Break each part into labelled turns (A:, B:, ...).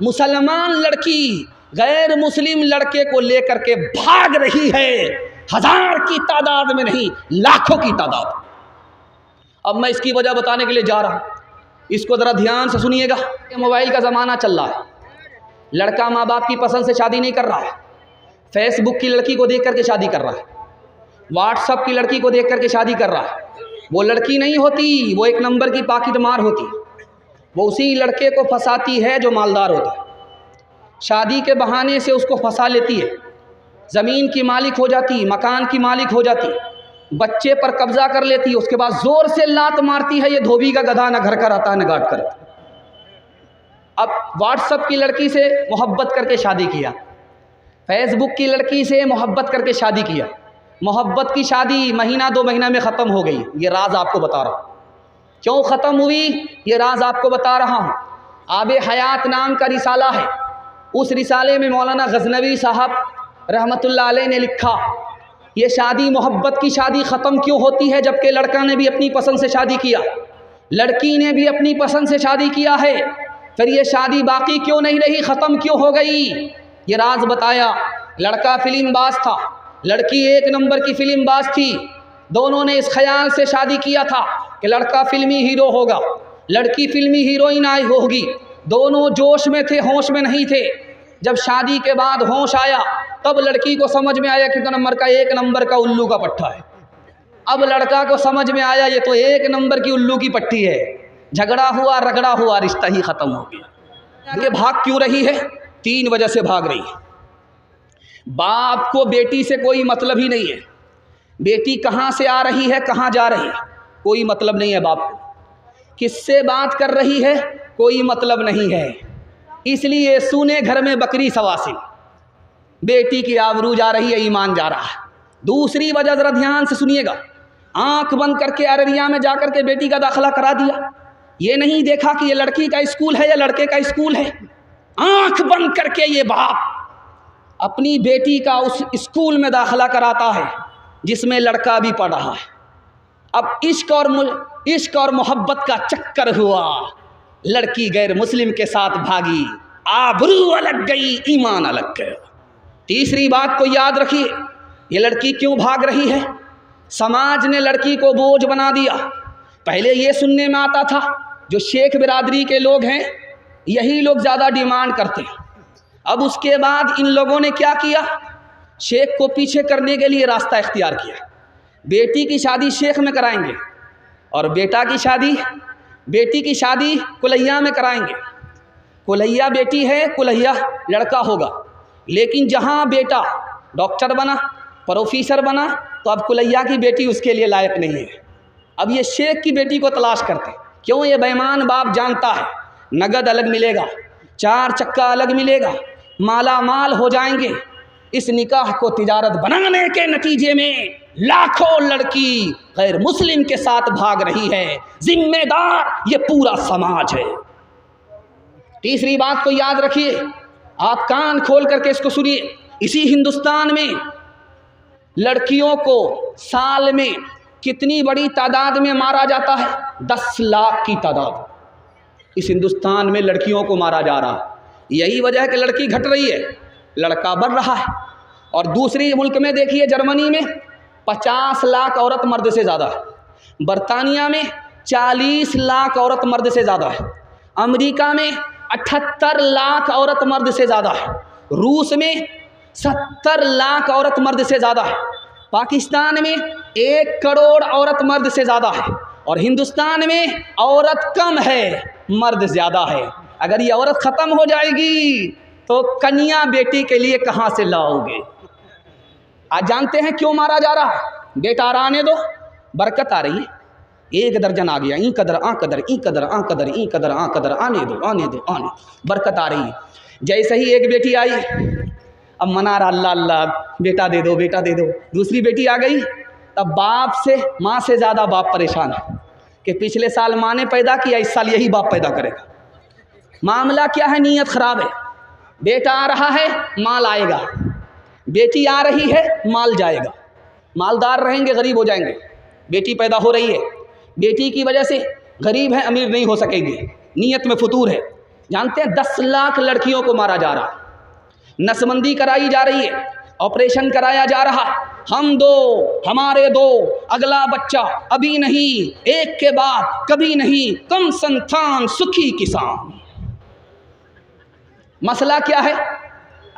A: मुसलमान लड़की गैर मुस्लिम लड़के को लेकर के भाग रही है, 1000 की तादाद में नहीं, लाखों की तादाद। अब मैं इसकी वजह बताने के लिए जा रहा हूँ, इसको ज़रा ध्यान से सुनिएगा। मोबाइल का ज़माना चल रहा है, लड़का माँ बाप की पसंद से शादी नहीं कर रहा है, फेसबुक की लड़की को देख करके शादी कर रहा है, व्हाट्सअप की लड़की को देख करके शादी कर रहा है। वो लड़की नहीं होती, वो एक नंबर की पाकिट मार होती, वो उसी लड़के को फंसाती है जो मालदार होता है। शादी के बहाने से उसको फंसा लेती है, ज़मीन की मालिक हो जाती, मकान की मालिक हो जाती, बच्चे पर कब्जा कर लेती है, उसके बाद ज़ोर से लात मारती है, ये धोबी का गधा न घर का रहता है न गाट कर। अब व्हाट्सअप की लड़की से मोहब्बत करके शादी किया, फेसबुक की लड़की से मोहब्बत करके शादी किया, मोहब्बत की शादी महीना 2 महीना में ख़त्म हो गई। ये राज आपको बता रहा हूँ, क्यों ख़त्म हुई ये राज आपको बता रहा हूँ। आबे हयात नाम का रिसाला है, उस रिसाले में मौलाना गज़नवी साहब रहमतुल्लाह अलैह ने लिखा, ये शादी मोहब्बत की शादी ख़त्म क्यों होती है, जबकि लड़का ने भी अपनी पसंद से शादी किया, लड़की ने भी अपनी पसंद से शादी किया है, फिर ये शादी बाकी क्यों नहीं रही, ख़त्म क्यों हो गई। ये राज बताया। लड़का फिल्मबाज था, लड़की एक नंबर की फिल्मबाज थी, दोनों ने इस ख्याल से शादी किया था कि लड़का फिल्मी हीरो होगा, लड़की फिल्मी हीरोइन आई होगी। दोनों जोश में थे, होश में नहीं थे। जब शादी के बाद होश आया तब लड़की को समझ में आया कि तो नंबर का 1 नंबर का उल्लू का पट्टा है। अब लड़का को समझ में आया ये तो 1 नंबर की उल्लू की पट्टी है। झगड़ा हुआ, रगड़ा हुआ, रिश्ता ही ख़त्म हो गया। ये भाग क्यों रही है? 3 वजह से भाग रही है। बाप को बेटी से कोई मतलब ही नहीं है, बेटी कहाँ से आ रही है, कहाँ जा रही है, कोई मतलब नहीं है बाप को। किससे बात कर रही है, कोई मतलब नहीं है। इसलिए सूने घर में बकरी सवासिल, बेटी की आबरू जा रही है, ईमान जा रहा है। दूसरी वजह ज़रा ध्यान से सुनिएगा, आंख बंद करके अररिया में जाकर के बेटी का दाखिला करा दिया। ये नहीं देखा कि ये लड़की का स्कूल है या लड़के का स्कूल है। आंख बंद करके ये बाप अपनी बेटी का उस स्कूल में दाखिला कराता है जिसमें लड़का भी पढ़ रहा है। अब इश्क और मोहब्बत का चक्कर हुआ, लड़की गैर मुस्लिम के साथ भागी, आबरू अलग गई, ईमान अलग गया। तीसरी बात को याद रखिए, ये लड़की क्यों भाग रही है? समाज ने लड़की को बोझ बना दिया। पहले ये सुनने में आता था जो शेख बिरादरी के लोग हैं यही लोग ज़्यादा डिमांड करते हैं। अब उसके बाद इन लोगों ने क्या किया, शेख को पीछे करने के लिए रास्ता इख्तियार किया। बेटी की शादी शेख में कराएंगे और बेटी की शादी कुलैया में कराएंगे। कुलैया बेटी है, कुलैया लड़का होगा, लेकिन जहाँ बेटा डॉक्टर बना, प्रोफेसर बना, तो अब कुलैया की बेटी उसके लिए लायक नहीं है। अब ये शेख की बेटी को तलाश करते। क्यों? ये बेईमान बाप जानता है नगद अलग मिलेगा, 4 चक्का अलग मिलेगा, माला माल हो जाएंगे। इस निकाह को तिजारत बनाने के नतीजे में लाखों लड़की गैर मुस्लिम के साथ भाग रही है। जिम्मेदार ये पूरा समाज है। तीसरी बात को याद रखिए, आप कान खोल करके इसको सुनिए। इसी हिंदुस्तान में लड़कियों को साल में कितनी बड़ी तादाद में मारा जाता है? 10 लाख की तादाद इस हिंदुस्तान में लड़कियों को मारा जा रहा है। यही वजह है कि लड़की घट रही है, लड़का बढ़ रहा है। और दूसरी मुल्क में देखिए, जर्मनी में 50 लाख औरत मर्द से ज़्यादा है, बरतानिया में 40 लाख औरत मर्द से ज़्यादा है, अमेरिका में 78 लाख औरत मर्द से ज़्यादा है, रूस में 70 लाख औरत मर्द से ज़्यादा है, पाकिस्तान में 1 करोड़ औरत मर्द से ज़्यादा है, और हिंदुस्तान में औरत कम है, मर्द ज़्यादा है। अगर ये औरत ख़त्म हो जाएगी तो कन्या बेटी के लिए कहाँ से लाओगे? आज जानते हैं क्यों मारा जा रहा है? बेटा आने दो, बरकत आ रही है, 1 दर्जन आ गया, ई कदर आ कदर, ई कदर आ कदर, ई कदर आ कदर, आने दो आने दो आने, बरकत आ रही है। जैसे ही एक बेटी आई, अब मना रहा, अल्लाह अल्लाह बेटा दे दो, बेटा दे दो। दूसरी बेटी आ गई, तब बाप से, माँ से ज़्यादा बाप परेशान है कि पिछले साल माँ ने पैदा किया, इस साल यही बाप पैदा करेगा। मामला क्या है? नीयत ख़राब है। बेटा आ रहा है, माल आएगा, बेटी आ रही है, माल जाएगा। मालदार रहेंगे, गरीब हो जाएंगे। बेटी पैदा हो रही है, बेटी की वजह से गरीब है, अमीर नहीं हो सकेंगे, नीयत में फतूर है। जानते हैं 10 लाख लड़कियों को मारा जा रहा, नसबंदी कराई जा रही है, ऑपरेशन कराया जा रहा, हम दो हमारे दो, अगला बच्चा अभी नहीं, एक के बाद कभी नहीं, कम संतान सुखी किसान। मसला क्या है?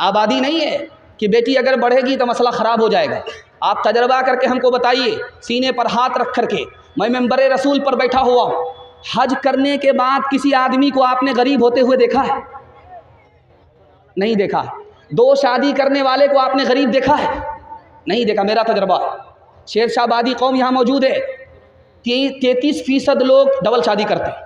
A: आबादी नहीं है कि बेटी अगर बढ़ेगी तो मसला ख़राब हो जाएगा। आप तजर्बा करके हमको बताइए, सीने पर हाथ रख करके, मैं मेंबरे रसूल पर बैठा हुआ हूँ, हज करने के बाद किसी आदमी को आपने गरीब होते हुए देखा है? नहीं देखा है। 2 शादी करने वाले को आपने गरीब देखा है? नहीं देखा। मेरा तजर्बा, शेरशाहबादी कौम यहाँ मौजूद है, 33% लोग डबल शादी करते हैं।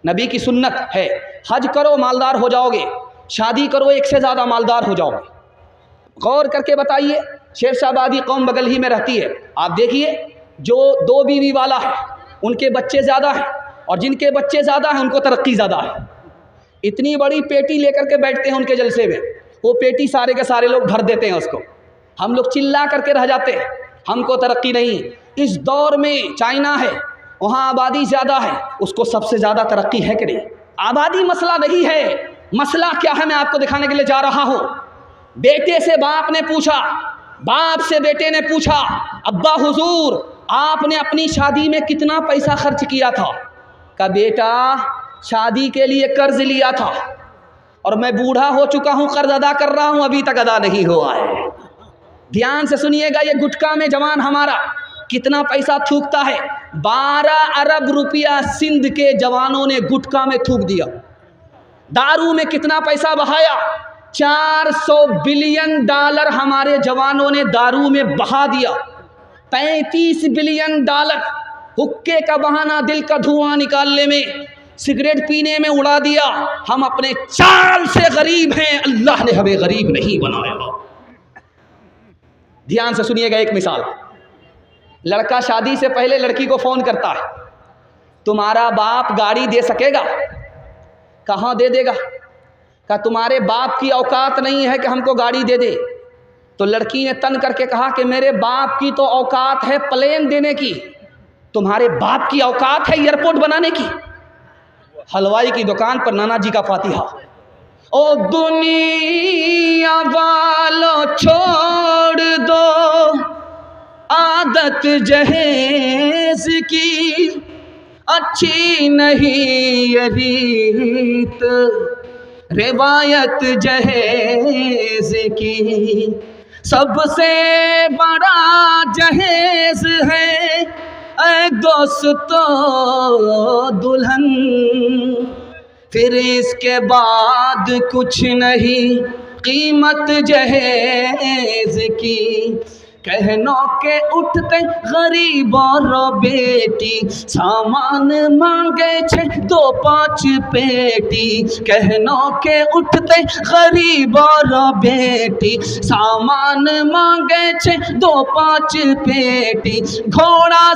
A: नबी की सुन्नत है, हज करो मालदार हो जाओगे, शादी करो एक से ज़्यादा मालदार हो जाओगे। गौर करके बताइए, शेरशाहबादी कौम बगल ही में रहती है, आप देखिए जो 2 बीवी वाला है उनके बच्चे ज़्यादा हैं, और जिनके बच्चे ज़्यादा हैं उनको तरक्की ज़्यादा है। इतनी बड़ी पेटी लेकर के बैठते हैं उनके जलसे में, वो पेटी सारे के सारे लोग भर देते हैं उसको, हम लोग चिल्ला करके रह जाते हैं, हमको तरक्की नहीं। इस दौर में चाइना है, वहाँ आबादी ज़्यादा है, उसको सबसे ज़्यादा तरक्की है कि नहीं? आबादी मसला नहीं है, मसला क्या है मैं आपको दिखाने के लिए जा रहा हूँ। बेटे से बाप ने पूछा, बाप से बेटे ने पूछा, अब्बा हुजूर आपने अपनी शादी में कितना पैसा खर्च किया था? का बेटा शादी के लिए कर्ज लिया था और मैं बूढ़ा हो चुका हूँ, कर्ज अदा कर रहा हूँ, अभी तक अदा नहीं हुआ है। ध्यान से सुनिएगा, ये गुटखा में जवान हमारा कितना पैसा थूकता है। 12 अरब रुपया सिंध के जवानों ने गुटखा में थूक दिया। दारू में कितना पैसा बहाया? 400 बिलियन डॉलर हमारे जवानों ने दारू में बहा दिया। 35 बिलियन डॉलर हुक्के का बहाना, दिल का धुआं निकालने में, सिगरेट पीने में उड़ा दिया। हम अपने चाल से गरीब हैं, अल्लाह ने हमें गरीब नहीं बनाया। ध्यान से सुनिएगा एक मिसाल। लड़का शादी से पहले लड़की को फ़ोन करता है, तुम्हारा बाप गाड़ी दे सकेगा? कहाँ दे देगा? कहा तुम्हारे बाप की औकात नहीं है कि हमको गाड़ी दे दे। तो लड़की ने तन करके कहा कि मेरे बाप की तो औकात है प्लेन देने की, तुम्हारे बाप की औकात है एयरपोर्ट बनाने की। हलवाई की दुकान पर नाना जी का फातिहा। ओ दुनिया वालों छोड़ दो आदत जहेज की, अच्छी नहीं ये रीत रिवायत जहेज की। सबसे बड़ा जहेज है ऐ दोस्तों दुल्हन, फिर इसके बाद कुछ नहीं कीमत जहेज की। कहनों के उठते गरीबों रो बेटी, सामान मांगे 6-2-5 पेटी। कहनों के उठते गरीबों रो बेटी, सामान मांगे 6-2-5 पेटी। घोड़ा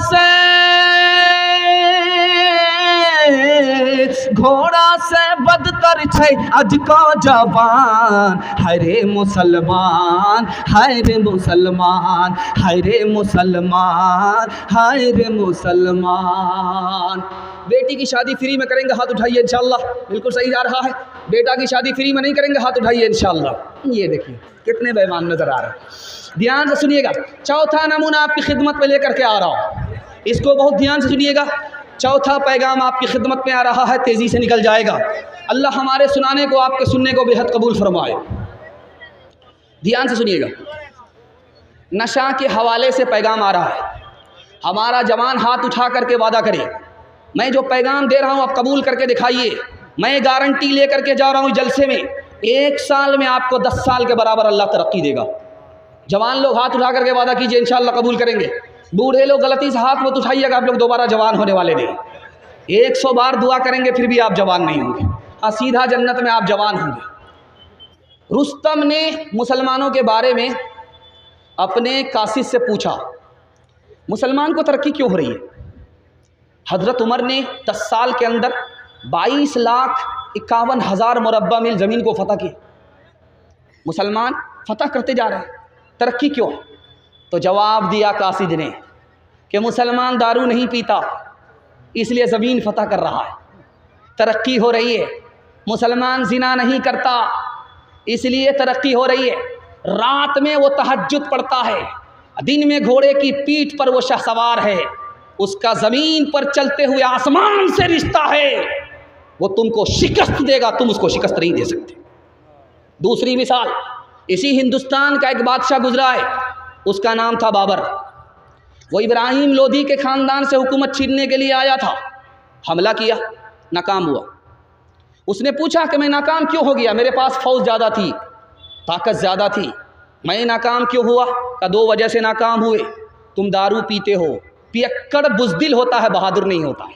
A: से बदतर छै आज का जवान, हरे मुसलमान हरे मुसलमान, हरे मुसलमान हरे मुसलमान। बेटी की शादी फ्री में करेंगे, हाथ उठाइए इंशाअल्लाह। बिल्कुल सही जा रहा है। बेटा की शादी फ्री में नहीं करेंगे, हाथ उठाइए इंशाअल्लाह। ये देखिए कितने बेईमान नजर आ रहे हैं। ध्यान से सुनिएगा, चौथा नमूना आपकी खिदमत में लेकर के आ रहा हूँ, इसको बहुत ध्यान से सुनिएगा। चौथा पैगाम आपकी खिदमत में आ रहा है, तेज़ी से निकल जाएगा। अल्लाह हमारे सुनाने को आपके सुनने को बेहद कबूल फरमाए। ध्यान से सुनिएगा, नशा के हवाले से पैगाम आ रहा है। हमारा जवान हाथ उठा करके वादा करे, मैं जो पैगाम दे रहा हूँ आप कबूल करके दिखाइए। मैं गारंटी लेकर के जा रहा हूँ जलसे में, 1 साल में आपको 10 साल के बराबर अल्लाह तरक्की देगा। जवान लोग हाथ उठा करके वादा कीजिए, इंशाअल्लाह कबूल करेंगे। बूढ़े लोग गलती से हाथ मत उठाइएगा, आप लोग दोबारा जवान होने वाले नहीं। 100 बार दुआ करेंगे फिर भी आप जवान नहीं होंगे। हाँ, सीधा जन्नत में आप जवान होंगे। रुस्तम ने मुसलमानों के बारे में अपने कासिद से पूछा, मुसलमान को तरक्की क्यों हो रही है? हज़रत उमर ने 10 साल के अंदर 22,51,000 मुरब्बा मील ज़मीन को फतह किया। मुसलमान फतह करते जा रहे हैं, तरक्की क्यों? तो जवाब दिया कासिद ने कि मुसलमान दारू नहीं पीता, इसलिए ज़मीन फतह कर रहा है, तरक्की हो रही है। मुसलमान जिना नहीं करता, इसलिए तरक्की हो रही है। रात में वो तहज्जुद पढ़ता है, दिन में घोड़े की पीठ पर वो शहसवार है, उसका ज़मीन पर चलते हुए आसमान से रिश्ता है, वो तुमको शिकस्त देगा, तुम उसको शिकस्त नहीं दे सकते। दूसरी मिसाल, इसी हिंदुस्तान का एक बादशाह गुजरा है, उसका नाम था बाबर। वो इब्राहिम लोधी के ख़ानदान से हुकूमत छीनने के लिए आया था, हमला किया, नाकाम हुआ। उसने पूछा कि मैं नाकाम क्यों हो गया, मेरे पास फ़ौज ज़्यादा थी, ताकत ज़्यादा थी, मैं नाकाम क्यों हुआ? का 2 वजह से नाकाम हुए। तुम दारू पीते हो, पियक्कड़ बुज़दिल होता है, बहादुर नहीं होता है।